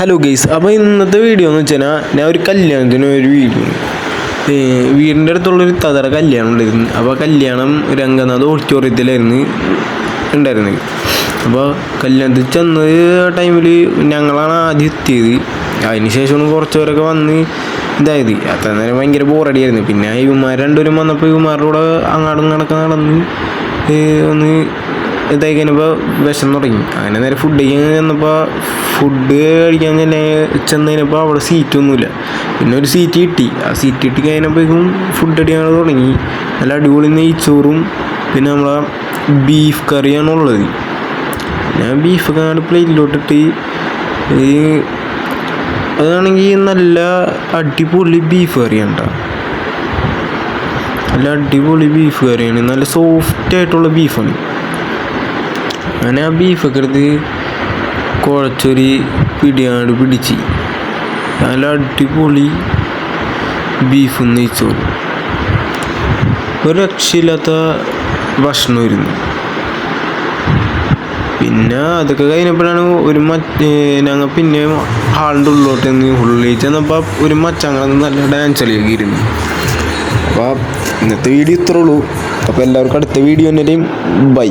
Hello guys, അപ്പോൾ ഇന്നത്തെ video എന്ന് വെച്ചാൽ ഞാൻ ഒരു കല്യാണത്തിന് ഒരു വീഡിയോ വീടിൻ്റെ അടുത്തുള്ളൊരു തതറ കല്യാണം ഉണ്ടായിരുന്നു. അപ്പോൾ കല്യാണം രംഗനാഥ് ഓഡിറ്റോറിയത്തിലായിരുന്നു ഉണ്ടായിരുന്നത്. അപ്പോൾ കല്യാണത്തിൽ ചെന്ന ടൈമിൽ ഞങ്ങളാണ് ആദ്യം എത്തിയത്. അതിന് ശേഷം കുറച്ച് പേരൊക്കെ വന്ന് ഇതായത് അത്ര നേരം ഭയങ്കര ബോറടിയായിരുന്നു. പിന്നെ ഇവന്മാർ രണ്ടുപേരും വന്നപ്പോൾ ഇവന്മാരുടെ കൂടെ അങ്ങാടും ഇങ്ങോട്ടൊക്കെ നടന്ന് ഒന്ന് ഇതായി കഴിഞ്ഞപ്പോൾ വിഷം തുടങ്ങി. അങ്ങനെ നേരെ ഫുഡ് കഴിക്കാൻ ചെന്നപ്പോൾ ഫുഡ് കഴിക്കാൻ ചെന്നതിനപ്പോൾ അവിടെ സീറ്റൊന്നുമില്ല. പിന്നെ ഒരു സീറ്റ് കിട്ടി. ആ സീറ്റ് കിട്ടി കഴിഞ്ഞപ്പോഴേക്കും ഫുഡ് അടിക്കാൻ തുടങ്ങി. നല്ല അടിപൊളി നെയ്ച്ചോറും പിന്നെ നമ്മളെ ബീഫ് കറിയാണുള്ളത്. ഞാൻ ബീഫൊക്കെ അങ്ങോട്ട് പ്ലേറ്റിലോട്ടിട്ട് അതാണെങ്കിൽ നല്ല അടിപൊളി ബീഫ് കറിയാണ് കേട്ടോ. നല്ല അടിപൊളി ബീഫ് കറിയാണ്, നല്ല സോഫ്റ്റായിട്ടുള്ള ബീഫാണ്. അങ്ങനെ ആ ബീഫൊക്കെ എടുത്ത് കുഴച്ചൊരു പിടിയാണ്ട് പിടിച്ച് നല്ല അടിപൊളി ബീഫും നെയ്ച്ചോറും ഒരു രക്ഷയില്ലാത്ത ഭക്ഷണമായിരുന്നു. പിന്നെ അതൊക്കെ കഴിഞ്ഞപ്പോഴാണ് ഞങ്ങൾ പിന്നെ ഹാളിൻ്റെ ഉള്ളിലോട്ട് ഉള്ളിൽ ചെന്നപ്പോൾ ഒരു മച്ചങ്ങൾ നല്ല ഡാൻസ് കളിയൊക്കെ ഇരുന്നു. അപ്പോൾ ഇന്നത്തെ വീഡിയോ ഇത്രേ ഉള്ളൂ. അപ്പോൾ എല്ലാവർക്കും അടുത്ത വീഡിയോ തന്നെയും ബൈ.